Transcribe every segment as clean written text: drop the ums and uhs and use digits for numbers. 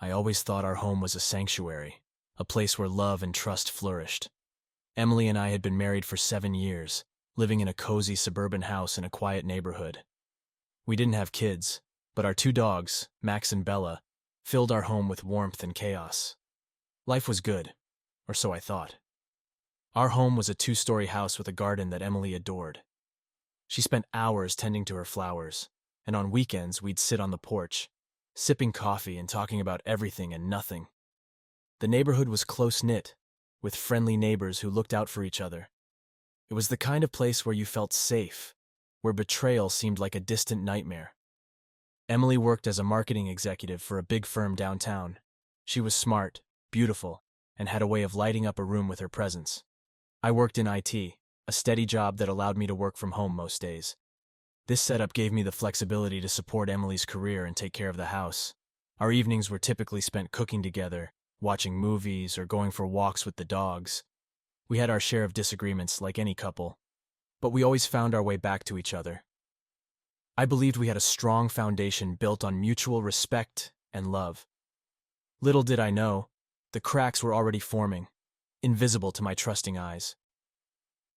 I always thought our home was a sanctuary, a place where love and trust flourished. Emily and I had been married for 7 years, living in a cozy suburban house in a quiet neighborhood. We didn't have kids, but our 2 dogs, Max and Bella, filled our home with warmth and chaos. Life was good, or so I thought. Our home was a 2-story house with a garden that Emily adored. She spent hours tending to her flowers, and on weekends we'd sit on the porch, sipping coffee and talking about everything and nothing. The neighborhood was close-knit, with friendly neighbors who looked out for each other. It was the kind of place where you felt safe, where betrayal seemed like a distant nightmare. Emily worked as a marketing executive for a big firm downtown. She was smart, beautiful, and had a way of lighting up a room with her presence. I worked in IT, a steady job that allowed me to work from home most days. This setup gave me the flexibility to support Emily's career and take care of the house. Our evenings were typically spent cooking together, watching movies, or going for walks with the dogs. We had our share of disagreements like any couple, but we always found our way back to each other. I believed we had a strong foundation built on mutual respect and love. Little did I know, the cracks were already forming, invisible to my trusting eyes.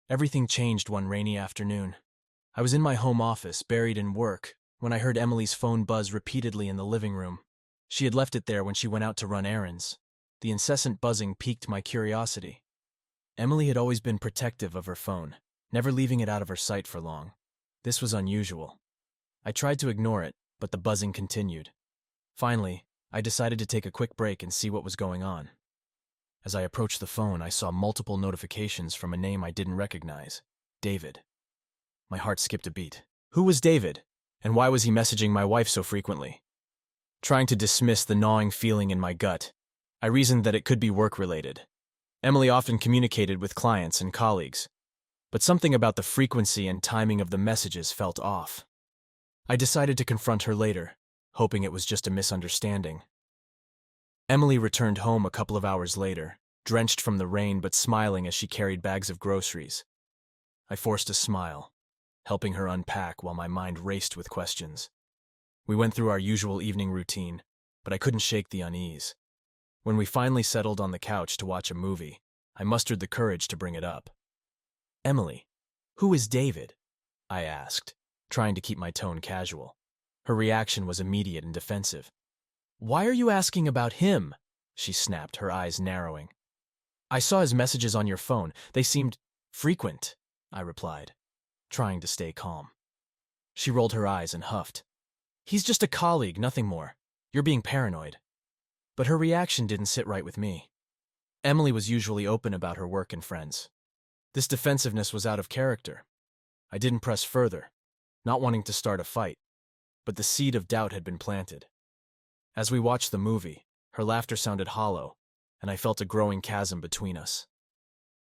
Everything changed one rainy afternoon. I was in my home office, buried in work, when I heard Emily's phone buzz repeatedly in the living room. She had left it there when she went out to run errands. The incessant buzzing piqued my curiosity. Emily had always been protective of her phone, never leaving it out of her sight for long. This was unusual. I tried to ignore it, but the buzzing continued. Finally, I decided to take a quick break and see what was going on. As I approached the phone, I saw multiple notifications from a name I didn't recognize, David. My heart skipped a beat. Who was David, and why was he messaging my wife so frequently? Trying to dismiss the gnawing feeling in my gut, I reasoned that it could be work-related. Emily often communicated with clients and colleagues, but something about the frequency and timing of the messages felt off. I decided to confront her later, hoping it was just a misunderstanding. Emily returned home a couple of hours later, drenched from the rain but smiling as she carried bags of groceries. I forced a smile, helping her unpack while my mind raced with questions. We went through our usual evening routine, but I couldn't shake the unease. When we finally settled on the couch to watch a movie, I mustered the courage to bring it up. Emily, who is David? I asked, trying to keep my tone casual. Her reaction was immediate and defensive. Why are you asking about him? She snapped, her eyes narrowing. I saw his messages on your phone. They seemed frequent, I replied, trying to stay calm. She rolled her eyes and huffed. He's just a colleague, nothing more. You're being paranoid. But her reaction didn't sit right with me. Emily was usually open about her work and friends. This defensiveness was out of character. I didn't press further, not wanting to start a fight, but the seed of doubt had been planted. As we watched the movie, her laughter sounded hollow, and I felt a growing chasm between us.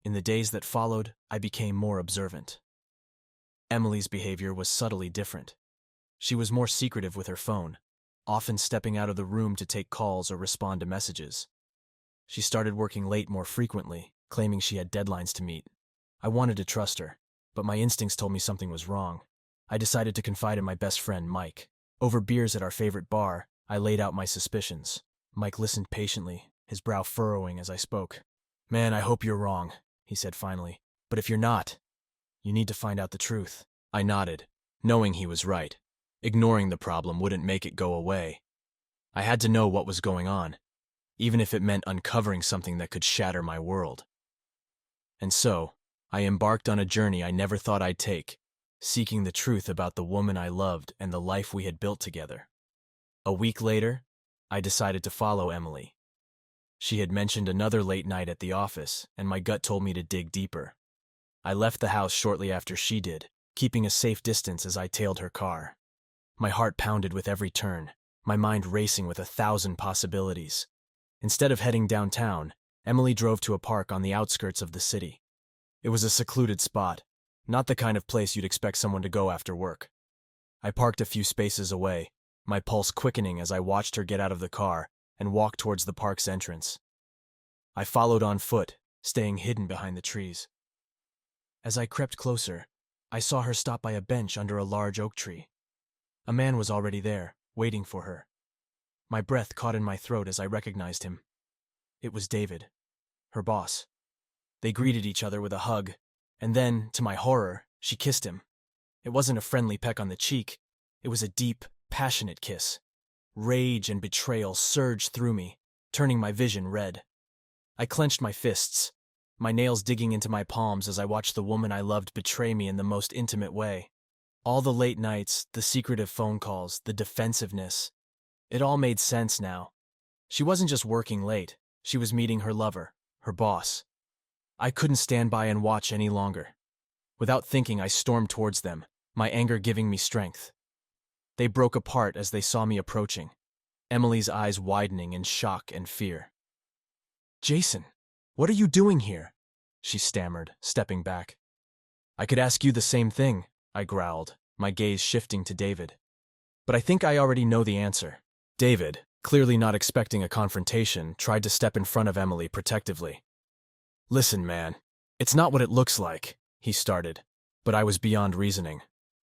In the days that followed, I became more observant. Emily's behavior was subtly different. She was more secretive with her phone, often stepping out of the room to take calls or respond to messages. She started working late more frequently, claiming she had deadlines to meet. I wanted to trust her, but my instincts told me something was wrong. I decided to confide in my best friend, Mike. Over beers at our favorite bar, I laid out my suspicions. Mike listened patiently, his brow furrowing as I spoke. Man, I hope you're wrong, he said finally. But if you're not, you need to find out the truth. I nodded, knowing he was right. Ignoring the problem wouldn't make it go away. I had to know what was going on, even if it meant uncovering something that could shatter my world. And so, I embarked on a journey I never thought I'd take, seeking the truth about the woman I loved and the life we had built together. A week later, I decided to follow Emily. She had mentioned another late night at the office, and my gut told me to dig deeper. I left the house shortly after she did, keeping a safe distance as I tailed her car. My heart pounded with every turn, my mind racing with 1,000 possibilities. Instead of heading downtown, Emily drove to a park on the outskirts of the city. It was a secluded spot, not the kind of place you'd expect someone to go after work. I parked a few spaces away, my pulse quickening as I watched her get out of the car and walk towards the park's entrance. I followed on foot, staying hidden behind the trees. As I crept closer, I saw her stop by a bench under a large oak tree. A man was already there, waiting for her. My breath caught in my throat as I recognized him. It was David, her boss. They greeted each other with a hug, and then, to my horror, she kissed him. It wasn't a friendly peck on the cheek. It was a deep, passionate kiss. Rage and betrayal surged through me, turning my vision red. I clenched my fists, my nails digging into my palms as I watched the woman I loved betray me in the most intimate way. All the late nights, the secretive phone calls, the defensiveness. It all made sense now. She wasn't just working late. She was meeting her lover, her boss. I couldn't stand by and watch any longer. Without thinking, I stormed towards them, my anger giving me strength. They broke apart as they saw me approaching, Emily's eyes widening in shock and fear. "Jason, what are you doing here?" she stammered, stepping back. "I could ask you the same thing," I growled, my gaze shifting to David. "But I think I already know the answer." David, clearly not expecting a confrontation, tried to step in front of Emily protectively. "Listen, man, it's not what it looks like," he started, but I was beyond reasoning.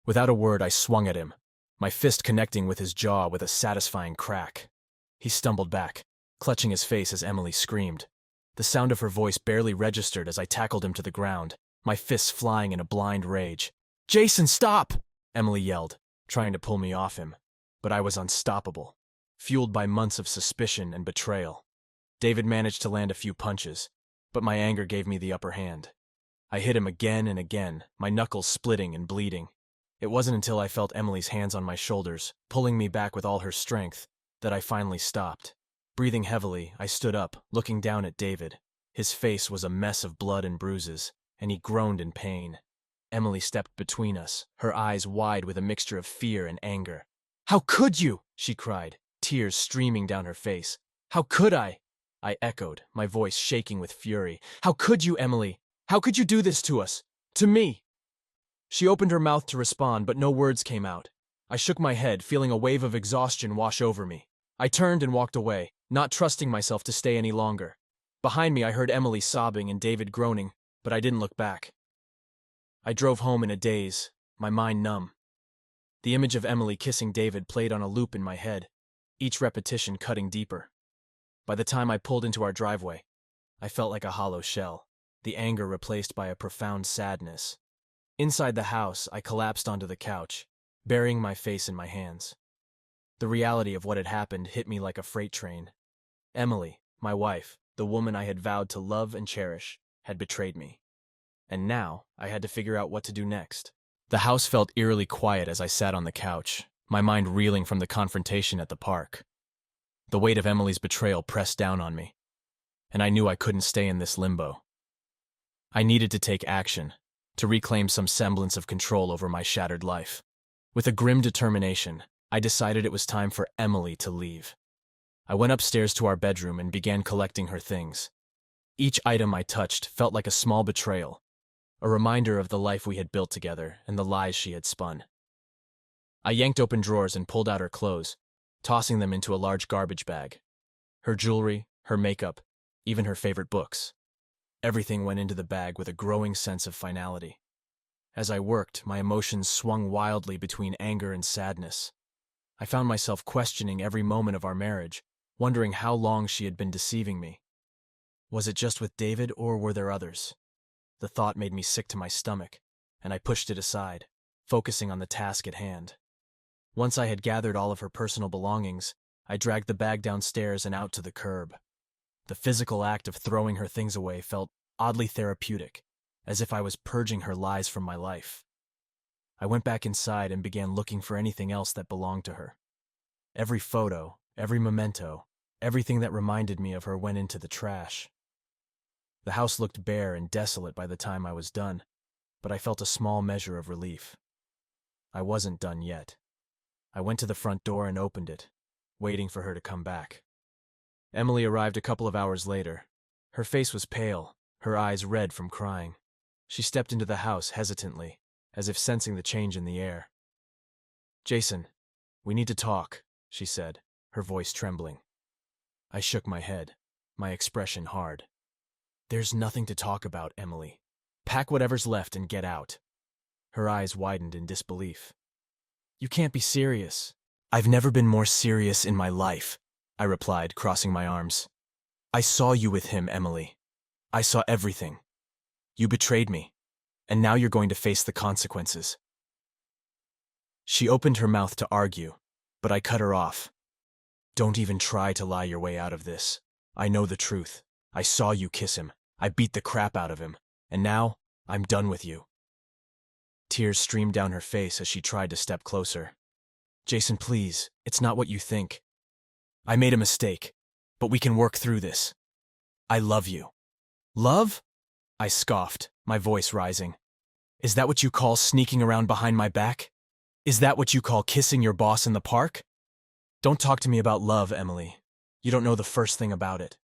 Without a word, I swung at him, my fist connecting with his jaw with a satisfying crack. He stumbled back, clutching his face as Emily screamed. The sound of her voice barely registered as I tackled him to the ground, my fists flying in a blind rage. "Jason, stop!" Emily yelled, trying to pull me off him. But I was unstoppable, fueled by months of suspicion and betrayal. David managed to land a few punches, but my anger gave me the upper hand. I hit him again and again, my knuckles splitting and bleeding. It wasn't until I felt Emily's hands on my shoulders, pulling me back with all her strength, that I finally stopped. Breathing heavily, I stood up, looking down at David. His face was a mess of blood and bruises, and he groaned in pain. Emily stepped between us, her eyes wide with a mixture of fear and anger. "How could you?" she cried, tears streaming down her face. "How could I?" I echoed, my voice shaking with fury. "How could you, Emily? How could you do this to us? To me?" She opened her mouth to respond, but no words came out. I shook my head, feeling a wave of exhaustion wash over me. I turned and walked away, not trusting myself to stay any longer. Behind me, I heard Emily sobbing and David groaning, but I didn't look back. I drove home in a daze, my mind numb. The image of Emily kissing David played on a loop in my head, each repetition cutting deeper. By the time I pulled into our driveway, I felt like a hollow shell, the anger replaced by a profound sadness. Inside the house, I collapsed onto the couch, burying my face in my hands. The reality of what had happened hit me like a freight train. Emily, my wife, the woman I had vowed to love and cherish, had betrayed me. And now, I had to figure out what to do next. The house felt eerily quiet as I sat on the couch, my mind reeling from the confrontation at the park. The weight of Emily's betrayal pressed down on me, and I knew I couldn't stay in this limbo. I needed to take action, to reclaim some semblance of control over my shattered life. With a grim determination, I decided it was time for Emily to leave. I went upstairs to our bedroom and began collecting her things. Each item I touched felt like a small betrayal, a reminder of the life we had built together and the lies she had spun. I yanked open drawers and pulled out her clothes, tossing them into a large garbage bag. Her jewelry, her makeup, even her favorite books. Everything went into the bag with a growing sense of finality. As I worked, my emotions swung wildly between anger and sadness. I found myself questioning every moment of our marriage, wondering how long she had been deceiving me. Was it just with David, or were there others? The thought made me sick to my stomach, and I pushed it aside, focusing on the task at hand. Once I had gathered all of her personal belongings, I dragged the bag downstairs and out to the curb. The physical act of throwing her things away felt oddly therapeutic, as if I was purging her lies from my life. I went back inside and began looking for anything else that belonged to her. Every photo, every memento, everything that reminded me of her went into the trash. The house looked bare and desolate by the time I was done, but I felt a small measure of relief. I wasn't done yet. I went to the front door and opened it, waiting for her to come back. Emily arrived a couple of hours later. Her face was pale, her eyes red from crying. She stepped into the house hesitantly, as if sensing the change in the air. "Jason, we need to talk," she said, her voice trembling. I shook my head, my expression hard. "There's nothing to talk about, Emily. Pack whatever's left and get out." Her eyes widened in disbelief. "You can't be serious." "I've never been more serious in my life," I replied, crossing my arms. I saw you with him, Emily. I saw everything. You betrayed me, and now you're going to face the consequences. She opened her mouth to argue, but I cut her off. Don't even try to lie your way out of this. I know the truth. I saw you kiss him. I beat the crap out of him. And now, I'm done with you. Tears streamed down her face as she tried to step closer. Jason, please, it's not what you think. I made a mistake, but we can work through this. I love you. Love? I scoffed, my voice rising. Is that what you call sneaking around behind my back? Is that what you call kissing your boss in the park? Don't talk to me about love, Emily. You don't know the first thing about it.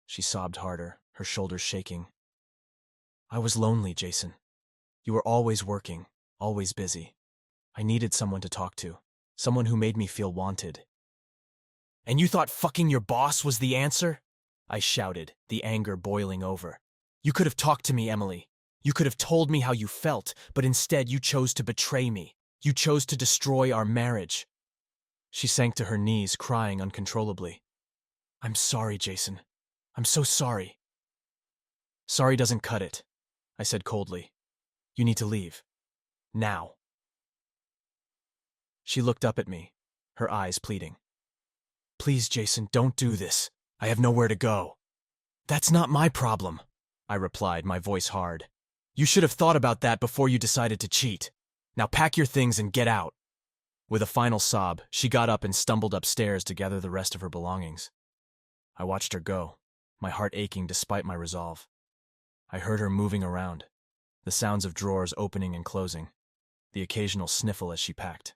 She sobbed harder, her shoulders shaking. I was lonely, Jason. You were always working, always busy. I needed someone to talk to, someone who made me feel wanted. And you thought fucking your boss was the answer? I shouted, the anger boiling over. You could have talked to me, Emily. You could have told me how you felt, but instead you chose to betray me. You chose to destroy our marriage. She sank to her knees, crying uncontrollably. I'm sorry, Jason. I'm so sorry. Sorry doesn't cut it, I said coldly. You need to leave. Now. She looked up at me, her eyes pleading. Please, Jason, don't do this. I have nowhere to go. That's not my problem, I replied, my voice hard. You should have thought about that before you decided to cheat. Now pack your things and get out. With a final sob, she got up and stumbled upstairs to gather the rest of her belongings. I watched her go, my heart aching despite my resolve. I heard her moving around, the sounds of drawers opening and closing, the occasional sniffle as she packed.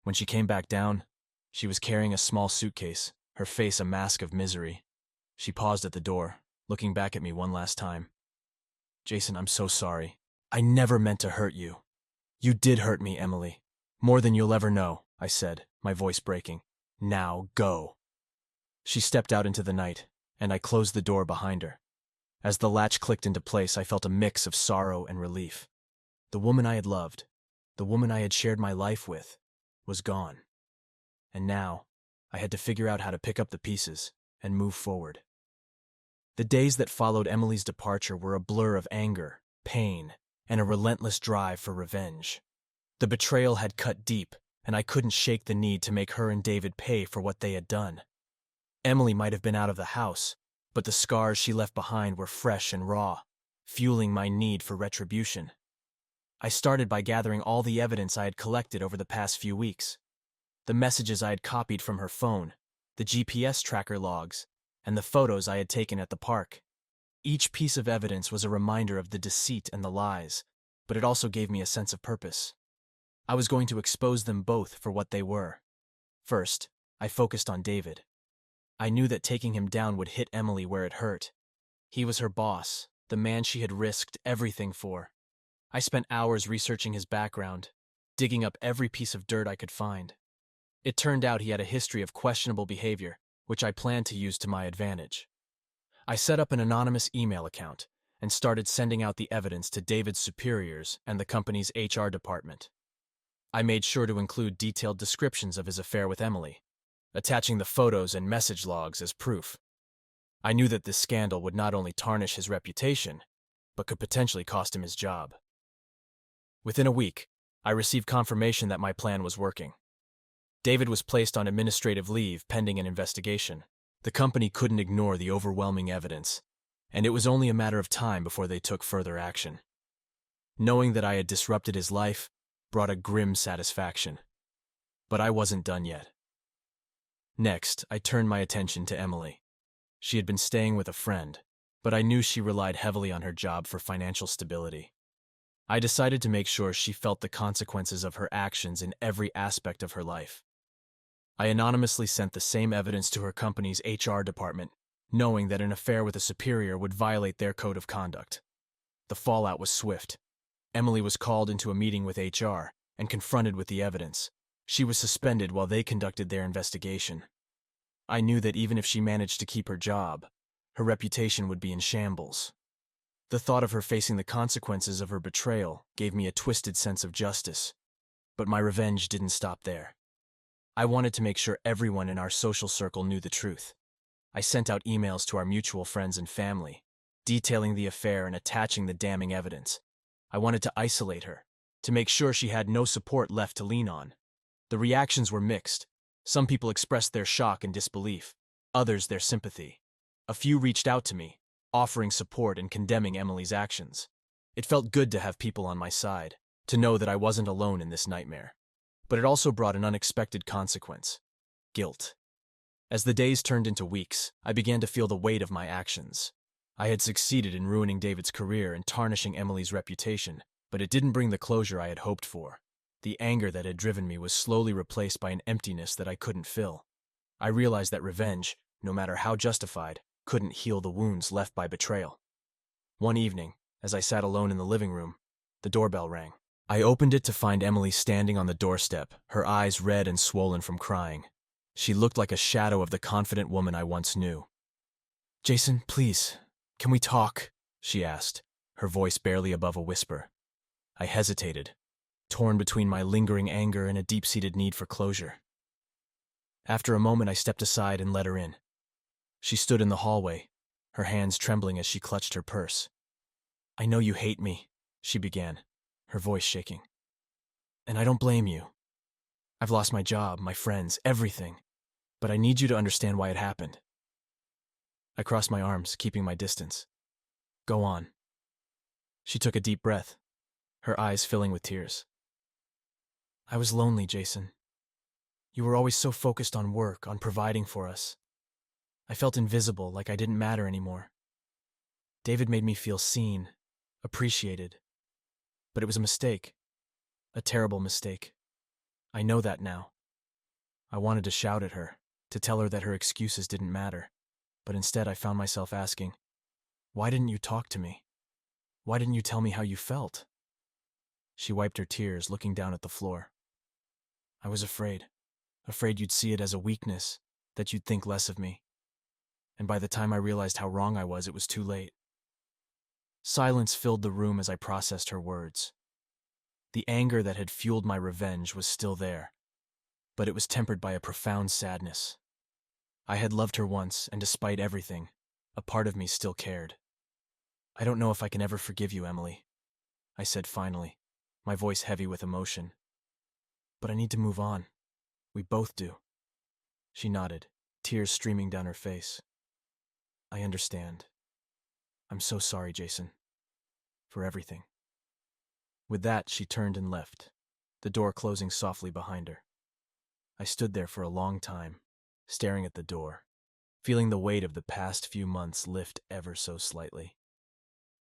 When she came back down, she was carrying a small suitcase, her face a mask of misery. She paused at the door, looking back at me one last time. Jason, I'm so sorry. I never meant to hurt you. You did hurt me, Emily. More than you'll ever know, I said, my voice breaking. Now go. She stepped out into the night, and I closed the door behind her. As the latch clicked into place, I felt a mix of sorrow and relief. The woman I had loved, the woman I had shared my life with, was gone. And now, I had to figure out how to pick up the pieces and move forward. The days that followed Emily's departure were a blur of anger, pain, and a relentless drive for revenge. The betrayal had cut deep, and I couldn't shake the need to make her and David pay for what they had done. Emily might have been out of the house, but the scars she left behind were fresh and raw, fueling my need for retribution. I started by gathering all the evidence I had collected over the past few weeks. The messages I had copied from her phone, the GPS tracker logs, and the photos I had taken at the park. Each piece of evidence was a reminder of the deceit and the lies, but it also gave me a sense of purpose. I was going to expose them both for what they were. First, I focused on David. I knew that taking him down would hit Emily where it hurt. He was her boss, the man she had risked everything for. I spent hours researching his background, digging up every piece of dirt I could find. It turned out he had a history of questionable behavior, which I planned to use to my advantage. I set up an anonymous email account and started sending out the evidence to David's superiors and the company's HR department. I made sure to include detailed descriptions of his affair with Emily, attaching the photos and message logs as proof. I knew that this scandal would not only tarnish his reputation, but could potentially cost him his job. Within a week, I received confirmation that my plan was working. David was placed on administrative leave pending an investigation. The company couldn't ignore the overwhelming evidence, and it was only a matter of time before they took further action. Knowing that I had disrupted his life brought a grim satisfaction. But I wasn't done yet. Next, I turned my attention to Emily. She had been staying with a friend, but I knew she relied heavily on her job for financial stability. I decided to make sure she felt the consequences of her actions in every aspect of her life. I anonymously sent the same evidence to her company's HR department, knowing that an affair with a superior would violate their code of conduct. The fallout was swift. Emily was called into a meeting with HR and confronted with the evidence. She was suspended while they conducted their investigation. I knew that even if she managed to keep her job, her reputation would be in shambles. The thought of her facing the consequences of her betrayal gave me a twisted sense of justice. But my revenge didn't stop there. I wanted to make sure everyone in our social circle knew the truth. I sent out emails to our mutual friends and family, detailing the affair and attaching the damning evidence. I wanted to isolate her, to make sure she had no support left to lean on. The reactions were mixed. Some people expressed their shock and disbelief, others their sympathy. A few reached out to me, offering support and condemning Emily's actions. It felt good to have people on my side, to know that I wasn't alone in this nightmare. But it also brought an unexpected consequence: guilt. As the days turned into weeks, I began to feel the weight of my actions. I had succeeded in ruining David's career and tarnishing Emily's reputation, but it didn't bring the closure I had hoped for. The anger that had driven me was slowly replaced by an emptiness that I couldn't fill. I realized that revenge, no matter how justified, couldn't heal the wounds left by betrayal. One evening, as I sat alone in the living room, the doorbell rang. I opened it to find Emily standing on the doorstep, her eyes red and swollen from crying. She looked like a shadow of the confident woman I once knew. "Jason, please, can we talk?" she asked, her voice barely above a whisper. I hesitated, torn between my lingering anger and a deep-seated need for closure. After a moment, I stepped aside and let her in. She stood in the hallway, her hands trembling as she clutched her purse. "I know you hate me," she began, her voice shaking. "And I don't blame you. I've lost my job, my friends, everything. But I need you to understand why it happened." I crossed my arms, keeping my distance. "Go on." She took a deep breath, her eyes filling with tears. "I was lonely, Jason. You were always so focused on work, on providing for us. I felt invisible, like I didn't matter anymore. David made me feel seen, appreciated. But it was a mistake. A terrible mistake. I know that now." I wanted to shout at her, to tell her that her excuses didn't matter. But instead I found myself asking, "Why didn't you talk to me? Why didn't you tell me how you felt?" She wiped her tears, looking down at the floor. "I was afraid you'd see it as a weakness, that you'd think less of me. And by the time I realized how wrong I was, it was too late." Silence filled the room as I processed her words. The anger that had fueled my revenge was still there, but it was tempered by a profound sadness. I had loved her once, and despite everything, a part of me still cared. "I don't know if I can ever forgive you, Emily," I said finally, my voice heavy with emotion. "But I need to move on. We both do." She nodded, tears streaming down her face. "I understand. I'm so sorry, Jason. For everything." With that, she turned and left, the door closing softly behind her. I stood there for a long time, staring at the door, feeling the weight of the past few months lift ever so slightly.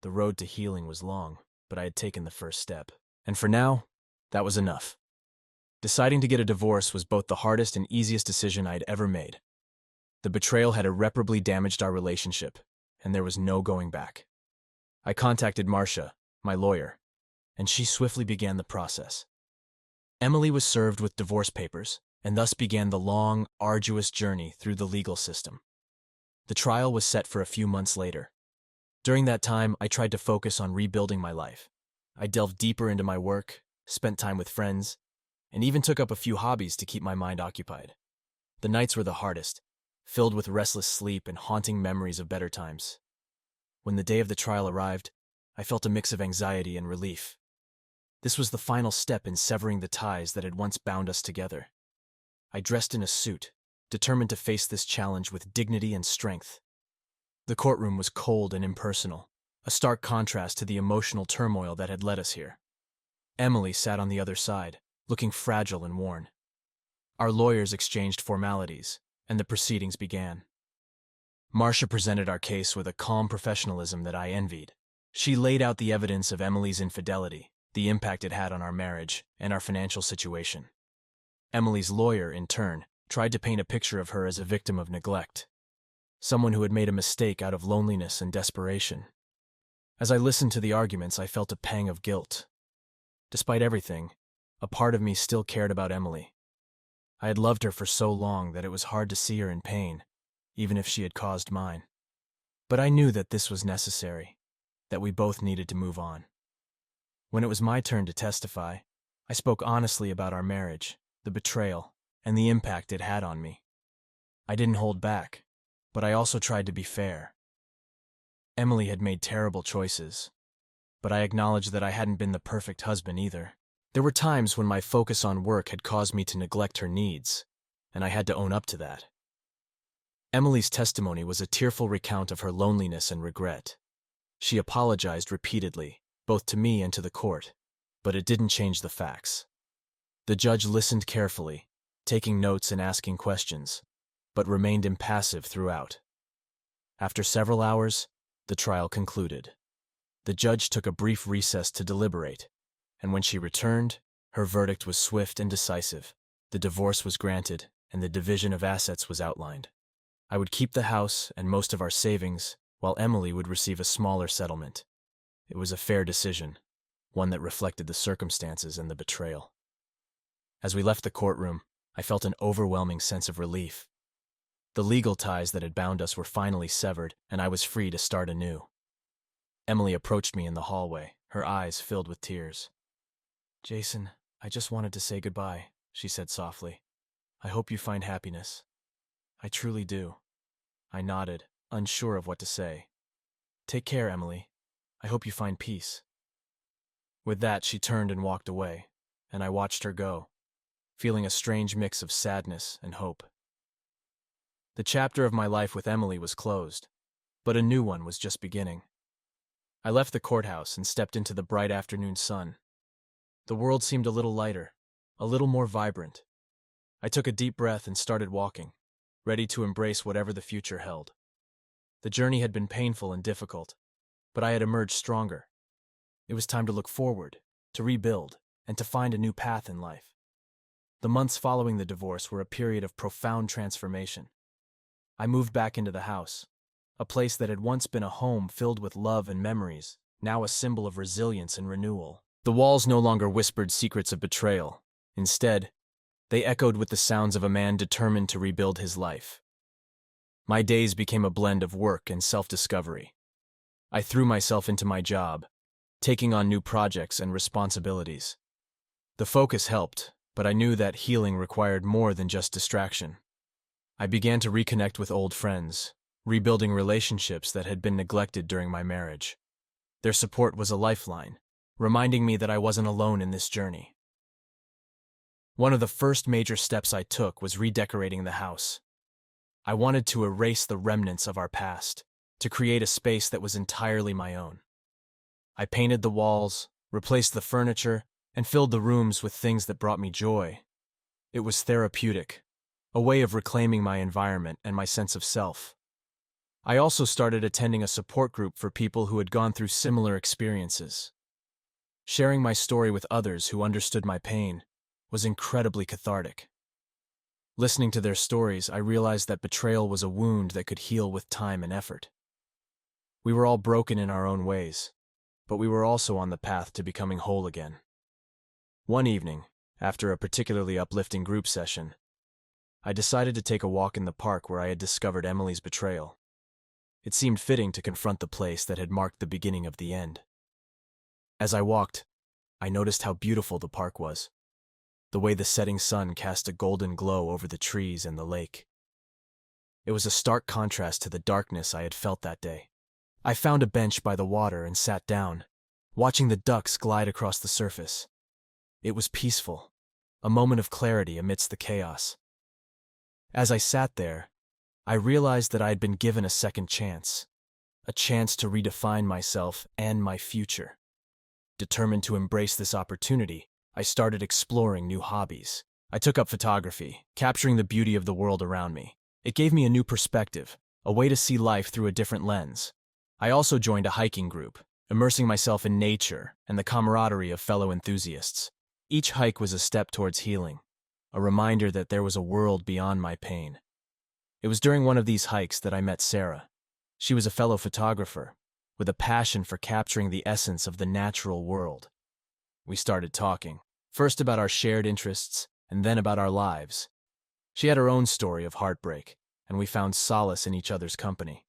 The road to healing was long, but I had taken the first step. And for now, that was enough. Deciding to get a divorce was both the hardest and easiest decision I had ever made. The betrayal had irreparably damaged our relationship, and there was no going back. I contacted Marcia, my lawyer, and she swiftly began the process. Emily was served with divorce papers, and thus began the long, arduous journey through the legal system. The trial was set for a few months later. During that time, I tried to focus on rebuilding my life. I delved deeper into my work, spent time with friends, and even took up a few hobbies to keep my mind occupied. The nights were the hardest, filled with restless sleep and haunting memories of better times. When the day of the trial arrived, I felt a mix of anxiety and relief. This was the final step in severing the ties that had once bound us together. I dressed in a suit, determined to face this challenge with dignity and strength. The courtroom was cold and impersonal, a stark contrast to the emotional turmoil that had led us here. Emily sat on the other side, looking fragile and worn. Our lawyers exchanged formalities, and the proceedings began. Marcia presented our case with a calm professionalism that I envied. She laid out the evidence of Emily's infidelity, the impact it had on our marriage, and our financial situation. Emily's lawyer, in turn, tried to paint a picture of her as a victim of neglect, someone who had made a mistake out of loneliness and desperation. As I listened to the arguments, I felt a pang of guilt. Despite everything, a part of me still cared about Emily. I had loved her for so long that it was hard to see her in pain, even if she had caused mine. But I knew that this was necessary, that we both needed to move on. When it was my turn to testify, I spoke honestly about our marriage, the betrayal, and the impact it had on me. I didn't hold back, but I also tried to be fair. Emily had made terrible choices, but I acknowledged that I hadn't been the perfect husband either. There were times when my focus on work had caused me to neglect her needs, and I had to own up to that. Emily's testimony was a tearful recount of her loneliness and regret. She apologized repeatedly, both to me and to the court, but it didn't change the facts. The judge listened carefully, taking notes and asking questions, but remained impassive throughout. After several hours, the trial concluded. The judge took a brief recess to deliberate, and when she returned, her verdict was swift and decisive. The divorce was granted, and the division of assets was outlined. I would keep the house and most of our savings, while Emily would receive a smaller settlement. It was a fair decision, one that reflected the circumstances and the betrayal. As we left the courtroom, I felt an overwhelming sense of relief. The legal ties that had bound us were finally severed, and I was free to start anew. Emily approached me in the hallway, her eyes filled with tears. "Jason, I just wanted to say goodbye," she said softly. "I hope you find happiness." "I truly do." I nodded, unsure of what to say. "Take care, Emily. I hope you find peace." With that, she turned and walked away, and I watched her go, feeling a strange mix of sadness and hope. The chapter of my life with Emily was closed, but a new one was just beginning. I left the courthouse and stepped into the bright afternoon sun. The world seemed a little lighter, a little more vibrant. I took a deep breath and started walking, ready to embrace whatever the future held. The journey had been painful and difficult, but I had emerged stronger. It was time to look forward, to rebuild, and to find a new path in life. The months following the divorce were a period of profound transformation. I moved back into the house, a place that had once been a home filled with love and memories, now a symbol of resilience and renewal. The walls no longer whispered secrets of betrayal. Instead, they echoed with the sounds of a man determined to rebuild his life. My days became a blend of work and self-discovery. I threw myself into my job, taking on new projects and responsibilities. The focus helped, but I knew that healing required more than just distraction. I began to reconnect with old friends, rebuilding relationships that had been neglected during my marriage. Their support was a lifeline, reminding me that I wasn't alone in this journey. One of the first major steps I took was redecorating the house. I wanted to erase the remnants of our past, to create a space that was entirely my own. I painted the walls, replaced the furniture, and filled the rooms with things that brought me joy. It was therapeutic, a way of reclaiming my environment and my sense of self. I also started attending a support group for people who had gone through similar experiences. Sharing my story with others who understood my pain was incredibly cathartic. Listening to their stories, I realized that betrayal was a wound that could heal with time and effort. We were all broken in our own ways, but we were also on the path to becoming whole again. One evening, after a particularly uplifting group session, I decided to take a walk in the park where I had discovered Emily's betrayal. It seemed fitting to confront the place that had marked the beginning of the end. As I walked, I noticed how beautiful the park was, the way the setting sun cast a golden glow over the trees and the lake. It was a stark contrast to the darkness I had felt that day. I found a bench by the water and sat down, watching the ducks glide across the surface. It was peaceful, a moment of clarity amidst the chaos. As I sat there, I realized that I had been given a second chance, a chance to redefine myself and my future. Determined to embrace this opportunity, I started exploring new hobbies. I took up photography, capturing the beauty of the world around me. It gave me a new perspective, a way to see life through a different lens. I also joined a hiking group, immersing myself in nature and the camaraderie of fellow enthusiasts. Each hike was a step towards healing, a reminder that there was a world beyond my pain. It was during one of these hikes that I met Sarah. She was a fellow photographer, with a passion for capturing the essence of the natural world. We started talking, first about our shared interests, and then about our lives. She had her own story of heartbreak, and we found solace in each other's company.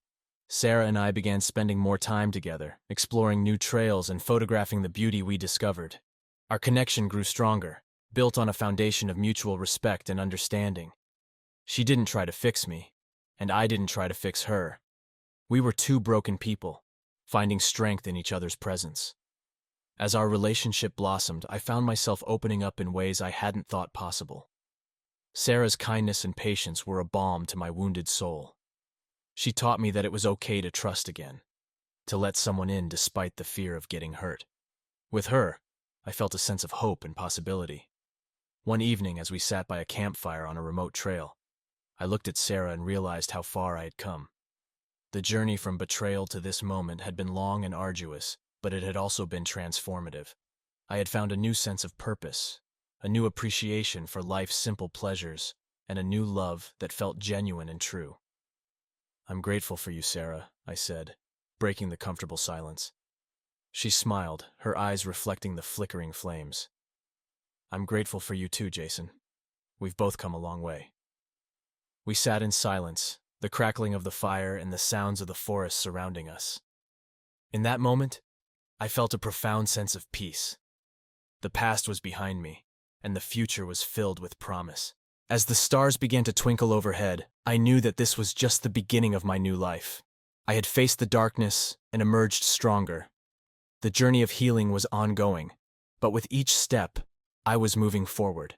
Sarah and I began spending more time together, exploring new trails and photographing the beauty we discovered. Our connection grew stronger, built on a foundation of mutual respect and understanding. She didn't try to fix me, and I didn't try to fix her. We were two broken people, finding strength in each other's presence. As our relationship blossomed, I found myself opening up in ways I hadn't thought possible. Sarah's kindness and patience were a balm to my wounded soul. She taught me that it was okay to trust again, to let someone in despite the fear of getting hurt. With her, I felt a sense of hope and possibility. One evening, as we sat by a campfire on a remote trail, I looked at Sarah and realized how far I had come. The journey from betrayal to this moment had been long and arduous, but it had also been transformative. I had found a new sense of purpose, a new appreciation for life's simple pleasures, and a new love that felt genuine and true. "I'm grateful for you, Sarah," I said, breaking the comfortable silence. She smiled, her eyes reflecting the flickering flames. "I'm grateful for you too, Jason. We've both come a long way." We sat in silence, the crackling of the fire and the sounds of the forest surrounding us. In that moment, I felt a profound sense of peace. The past was behind me, and the future was filled with promise. As the stars began to twinkle overhead, I knew that this was just the beginning of my new life. I had faced the darkness and emerged stronger. The journey of healing was ongoing, but with each step, I was moving forward.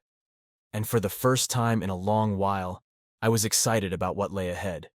And for the first time in a long while, I was excited about what lay ahead.